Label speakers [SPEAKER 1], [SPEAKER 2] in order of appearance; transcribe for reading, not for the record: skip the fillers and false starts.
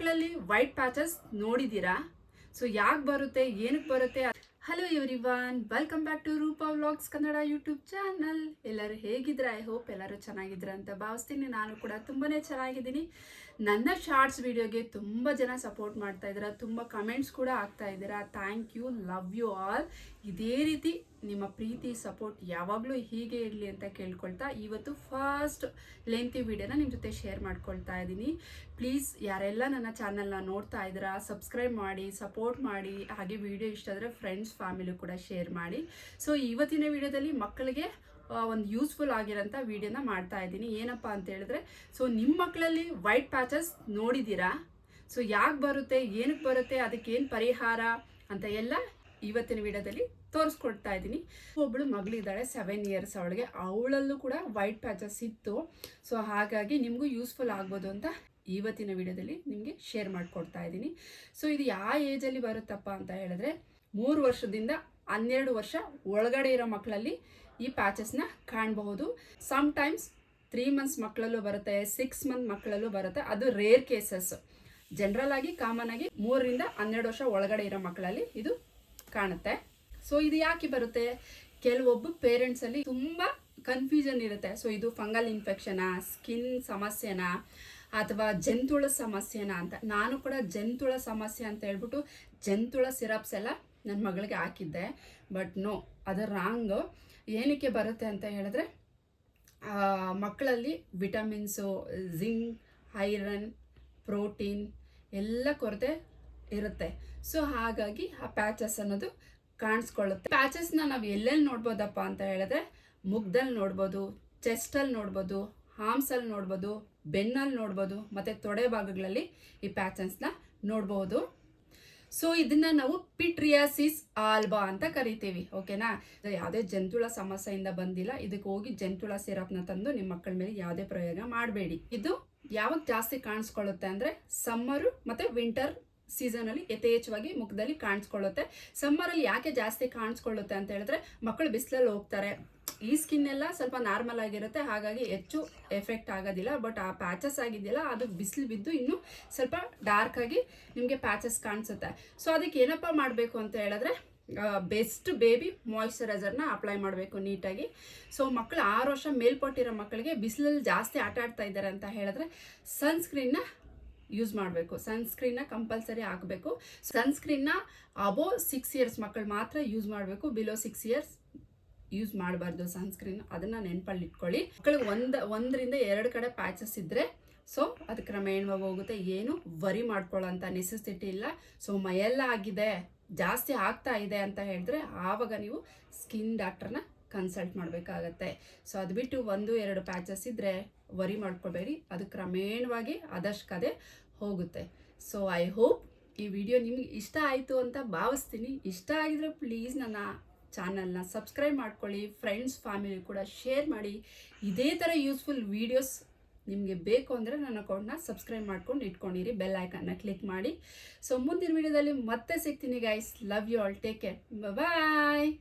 [SPEAKER 1] ಮಕ್ಕಳಲ್ಲಿ white patches ನೋಡಿದ್ದೀರಾ? So ಯಾಕೆ ಬರುತ್ತೆ, ಏನಕ್ಕೆ ಬರುತ್ತೆ? Hello everyone, welcome back to Roopa vlogs Kannada YouTube channel. ಎಲ್ಲರೂ ಹೇಗಿದ್ರೆ? ಐ ಹೋಪ್ ಎಲ್ಲರೂ ಚೆನ್ನಾಗಿದ್ರ ಅಂತ ಭಾವಿಸ್ತೀನಿ. ನಾನು ಕೂಡ ತುಂಬಾನೇ ಚೆನ್ನಾಗಿದ್ದೀನಿ. ನನ್ನ ಶಾರ್ಟ್ಸ್ ವಿಡಿಯೋಗೆ ತುಂಬ ಜನ ಸಪೋರ್ಟ್ ಮಾಡ್ತಾ ಇದ್ದೀರಾ, ತುಂಬ ಕಮೆಂಟ್ಸ್ ಕೂಡ ಆಗ್ತಾ ಇದ್ದೀರಾ. Thank you, love you all. ಇದೇ ರೀತಿ ನಿಮ್ಮ ಪ್ರೀತಿ ಸಪೋರ್ಟ್ ಯಾವಾಗಲೂ ಹೀಗೆ ಇರಲಿ ಅಂತ ಕೇಳ್ಕೊಳ್ತಾ ಇವತ್ತು ಫಸ್ಟ್ ಲೆಂತಿ ವಿಡಿಯೋನ ನಿಮ್ಮ ಜೊತೆ ಶೇರ್ ಮಾಡ್ಕೊಳ್ತಾ ಇದ್ದೀನಿ. ಪ್ಲೀಸ್ ಯಾರೆಲ್ಲ ನನ್ನ ಚಾನಲ್ನ ನೋಡ್ತಾ ಇದ್ದೀರಾ, ಸಬ್ಸ್ಕ್ರೈಬ್ ಮಾಡಿ, ಸಪೋರ್ಟ್ ಮಾಡಿ. ಹಾಗೆ ವಿಡಿಯೋ ಇಷ್ಟ ಆದರೆ ಫ್ರೆಂಡ್ಸ್ ಫ್ಯಾಮಿಲಿ ಕೂಡ ಶೇರ್ ಮಾಡಿ. ಸೊ ಇವತ್ತಿನ ವಿಡಿಯೋದಲ್ಲಿ ಮಕ್ಕಳಿಗೆ ಒಂದು ಯೂಸ್ಫುಲ್ ಆಗಿರೋಂಥ ವಿಡಿಯೋನ ಮಾಡ್ತಾ ಇದ್ದೀನಿ. ಏನಪ್ಪ ಅಂತ ಹೇಳಿದ್ರೆ, ಸೊ ನಿಮ್ಮ ಮಕ್ಕಳಲ್ಲಿ ವೈಟ್ ಪ್ಯಾಚಸ್ ನೋಡಿದ್ದೀರಾ? ಸೊ ಯಾಕೆ ಬರುತ್ತೆ, ಏನಕ್ಕೆ ಬರುತ್ತೆ, ಅದಕ್ಕೇನು ಪರಿಹಾರ ಅಂತ ಎಲ್ಲ ಇವತ್ತಿನ ವಿಡಿಯೋದಲ್ಲಿ ತೋರಿಸ್ಕೊಡ್ತಾ ಇದ್ದೀನಿ. ಒಬ್ಬಳು ಮಗಳಿದ್ದಾಳೆ, 7 ಇಯರ್ಸ್ ಅವಳಿಗೆ. ಅವಳಲ್ಲೂ ಕೂಡ ವೈಟ್ ಪ್ಯಾಚಸ್ ಇತ್ತು. ಸೊ ಹಾಗಾಗಿ ನಿಮಗೂ ಯೂಸ್ಫುಲ್ ಆಗ್ಬೋದು ಅಂತ ಇವತ್ತಿನ ವಿಡಿಯೋದಲ್ಲಿ ನಿಮಗೆ ಶೇರ್ ಮಾಡಿಕೊಡ್ತಾ ಇದ್ದೀನಿ. ಸೊ ಇದು ಯಾವ ಏಜಲ್ಲಿ ಬರುತ್ತಪ್ಪ ಅಂತ ಹೇಳಿದ್ರೆ, 3 ವರ್ಷದಿಂದ 12 ವರ್ಷ ಒಳಗಡೆ ಇರೋ ಮಕ್ಕಳಲ್ಲಿ ಈ ಪ್ಯಾಚಸ್ನ ಕಾಣಬಹುದು. ಸಮ್ಟೈಮ್ಸ್ 3 ಮಂತ್ಸ್ ಮಕ್ಕಳಲ್ಲೂ ಬರುತ್ತೆ, 6 ಮಂತ್ ಮಕ್ಕಳಲ್ಲೂ ಬರುತ್ತೆ. ಅದು ರೇರ್ ಕೇಸಸ್. ಜನರಲ್ ಆಗಿ ಕಾಮನ್ ಆಗಿ 3 ರಿಂದ 12 ವರ್ಷ ಒಳಗಡೆ ಇರೋ ಮಕ್ಕಳಲ್ಲಿ ಇದು ಕಾಣುತ್ತೆ. ಸೊ ಇದು ಯಾಕೆ ಬರುತ್ತೆ? ಕೆಲವೊಬ್ಬ ಪೇರೆಂಟ್ಸಲ್ಲಿ ತುಂಬ ಕನ್ಫ್ಯೂಷನ್ ಇರುತ್ತೆ. ಸೊ ಇದು ಫಂಗಲ್ ಇನ್ಫೆಕ್ಷನಾ, ಸ್ಕಿನ್ ಸಮಸ್ಯೆನಾ, ಅಥವಾ ಜಂತುಳ ಸಮಸ್ಯೆನಾ ಅಂತ. ನಾನು ಕೂಡ ಜಂತುಳ ಸಮಸ್ಯೆ ಅಂತ ಹೇಳ್ಬಿಟ್ಟು ಜಂತುಳ ಸಿರಪ್ಸ್ ಎಲ್ಲ ನನ್ನ ಮಗಳಿಗೆ ಹಾಕಿದ್ದೆ. ಬಟ್ ನೋ, ಅದು ರಾಂಗ್. ಏನಕ್ಕೆ ಬರುತ್ತೆ ಅಂತ ಹೇಳಿದ್ರೆ, ಮಕ್ಕಳಲ್ಲಿ ವಿಟಮಿನ್ಸು, ಜಿಂಕ್, ಐರನ್, ಪ್ರೋಟೀನ್ ಎಲ್ಲ ಕೊರತೆ ಇರುತ್ತೆ. ಸೊ ಹಾಗಾಗಿ ಆ ಪ್ಯಾಚಸ್ ಅನ್ನೋದು ಕಾಣಿಸ್ಕೊಳ್ಳುತ್ತೆ. ಪ್ಯಾಚಸ್ನ ನಾವು ಎಲ್ಲೆಲ್ಲಿ ನೋಡ್ಬೋದಪ್ಪ ಅಂತ ಹೇಳಿದ್ರೆ, ಮುಖದಲ್ಲಿ ನೋಡ್ಬೋದು, ಚೆಸ್ಟಲ್ಲಿ ನೋಡ್ಬೋದು, ಹಾರ್ಮ್ಸಲ್ಲಿ ನೋಡ್ಬೋದು, ಬೆನ್ನಲ್ಲಿ ನೋಡ್ಬೋದು, ಮತ್ತು ತೊಡೆ ಭಾಗಗಳಲ್ಲಿ ಈ ಪ್ಯಾಚಸ್ನ ನೋಡ್ಬೋದು. ಸೊ ಇದನ್ನ ನಾವು ಪಿಟ್ರಿಯಾಸಿಸ್ ಆಲ್ಬಾ ಅಂತ ಕರಿತೀವಿ. ಓಕೆನಾ? ಯಾವುದೇ ಜಂತುಳ ಸಮಸ್ಯೆಯಿಂದ ಬಂದಿಲ್ಲ, ಇದಕ್ಕೆ ಹೋಗಿ ಜಂತುಳ ಸಿರಪ್ನ ತಂದು ನಿಮ್ಮ ಮಕ್ಕಳ ಮೇಲೆ ಯಾವುದೇ ಪ್ರಯೋಗ ಮಾಡಬೇಡಿ. ಇದು ಯಾವಾಗ ಜಾಸ್ತಿ ಕಾಣಿಸ್ಕೊಳ್ಳುತ್ತೆ ಅಂದರೆ, ಸಮ್ಮರು ಮತ್ತು ವಿಂಟರ್ ಸೀಸನಲ್ಲಿ ಯಥೇಚ್ಛವಾಗಿ ಮುಖದಲ್ಲಿ ಕಾಣಿಸ್ಕೊಳ್ಳುತ್ತೆ. ಸಮ್ಮರಲ್ಲಿ ಯಾಕೆ ಜಾಸ್ತಿ ಕಾಣಿಸ್ಕೊಳ್ಳುತ್ತೆ ಅಂತ ಹೇಳಿದ್ರೆ, ಮಕ್ಕಳು ಬಿಸಿಲಲ್ಲಿ ಹೋಗ್ತಾರೆ, ಈ ಸ್ಕಿನ್ ಎಲ್ಲ ಸ್ವಲ್ಪ ನಾರ್ಮಲ್ ಆಗಿರುತ್ತೆ, ಹಾಗಾಗಿ ಹೆಚ್ಚು ಎಫೆಕ್ಟ್ ಆಗೋದಿಲ್ಲ. ಬಟ್ ಆ ಪ್ಯಾಚಸ್ ಆಗಿದೆಯಲ್ಲ, ಅದು ಬಿಸಿಲು ಬಿದ್ದು ಇನ್ನೂ ಸ್ವಲ್ಪ ಡಾರ್ಕ್ ಆಗಿ ನಿಮಗೆ ಪ್ಯಾಚಸ್ ಕಾಣಿಸುತ್ತೆ. ಸೊ ಅದಕ್ಕೆ ಏನಪ್ಪ ಮಾಡಬೇಕು ಅಂತ ಹೇಳಿದ್ರೆ, ಬೆಸ್ಟ್ ಬೇಬಿ ಮಾಯಿಶ್ಚರೈಸರ್ನ ಅಪ್ಲೈ ಮಾಡಬೇಕು ನೀಟಾಗಿ. ಸೊ ಮಕ್ಕಳು 6 ವರ್ಷ ಮೇಲ್ಪಟ್ಟಿರೋ ಮಕ್ಕಳಿಗೆ ಬಿಸಿಲಲ್ಲಿ ಜಾಸ್ತಿ ಆಟ ಆಡ್ತಾ ಇದ್ದಾರೆ ಅಂತ ಹೇಳಿದ್ರೆ, ಸನ್ಸ್ಕ್ರೀನ್ನ ಯೂಸ್ ಮಾಡಬೇಕು. ಸನ್ಸ್ಕ್ರೀನ್ನ ಕಂಪಲ್ಸರಿ ಹಾಕಬೇಕು. ಸನ್ಸ್ಕ್ರೀನ್ನ ಅಬೋವ್ 6 ಇಯರ್ಸ್ ಮಕ್ಕಳು ಮಾತ್ರ ಯೂಸ್ ಮಾಡಬೇಕು. ಬಿಲೋ 6 ಇಯರ್ಸ್ ಯೂಸ್ ಮಾಡಬಾರ್ದು ಸನ್ಸ್ಕ್ರೀನ್. ಅದನ್ನು ನೆನಪಲ್ಲಿ ಇಟ್ಕೊಳ್ಳಿ. ಮಕ್ಕಳಿಗೆ 1 ರಿಂದ 2 ಕಡೆ ಪ್ಯಾಚಸ್ ಇದ್ದರೆ ಸೊ ಅದು ಕ್ರಮೇಣವಾಗಿ ಹೋಗುತ್ತೆ. ಏನು ವರಿ ಮಾಡ್ಕೊಳ್ಳೋಂಥ ನೆಸೆಸಿಟಿ ಇಲ್ಲ. ಸೊ ಮೈಯೆಲ್ಲ ಆಗಿದೆ, ಜಾಸ್ತಿ ಆಗ್ತಾ ಇದೆ ಅಂತ ಹೇಳಿದ್ರೆ ಆವಾಗ ನೀವು ಸ್ಕಿನ್ ಡಾಕ್ಟರ್ನ ಕನ್ಸಲ್ಟ್ ಮಾಡಬೇಕಾಗತ್ತೆ. ಸೊ ಅದು ಬಿಟ್ಟು 1-2 ಪ್ಯಾಚಸ್ ಇದ್ದರೆ ವರಿ ಮಾಡ್ಕೊಬೇಡಿ, ಅದು ಕ್ರಮೇಣವಾಗಿ ಆದಷ್ಟು ಹೋಗುತ್ತೆ. ಸೊ ಐ ಹೋಪ್ ಈ ವಿಡಿಯೋ ನಿಮ್ಗೆ ಇಷ್ಟ ಆಯಿತು ಅಂತ ಭಾವಿಸ್ತೀನಿ. ಇಷ್ಟ ಆಗಿದ್ರೆ ಪ್ಲೀಸ್ ನನ್ನ ಚಾನಲ್ನ ಸಬ್ಸ್ಕ್ರೈಬ್ ಮಾಡ್ಕೊಳ್ಳಿ, ಫ್ರೆಂಡ್ಸ್ ಫ್ಯಾಮಿಲಿ ಕೂಡ ಶೇರ್ ಮಾಡಿ. ಇದೇ ಥರ ಯೂಸ್ಫುಲ್ ವೀಡಿಯೋಸ್ ನಿಮಗೆ ಬೇಕು ಅಂದರೆ ನನ್ನ ಅಕೌಂಟ್ನ ಸಬ್ಸ್ಕ್ರೈಬ್ ಮಾಡ್ಕೊಂಡು ಇಟ್ಕೊಂಡಿರಿ, ಬೆಲ್ ಐಕನ್ನ ಕ್ಲಿಕ್ ಮಾಡಿ. ಸೊ ಮುಂದಿನ ವಿಡಿಯೋದಲ್ಲಿ ಮತ್ತೆ ಸಿಗ್ತೀನಿ guys. Love you all, take care, bye.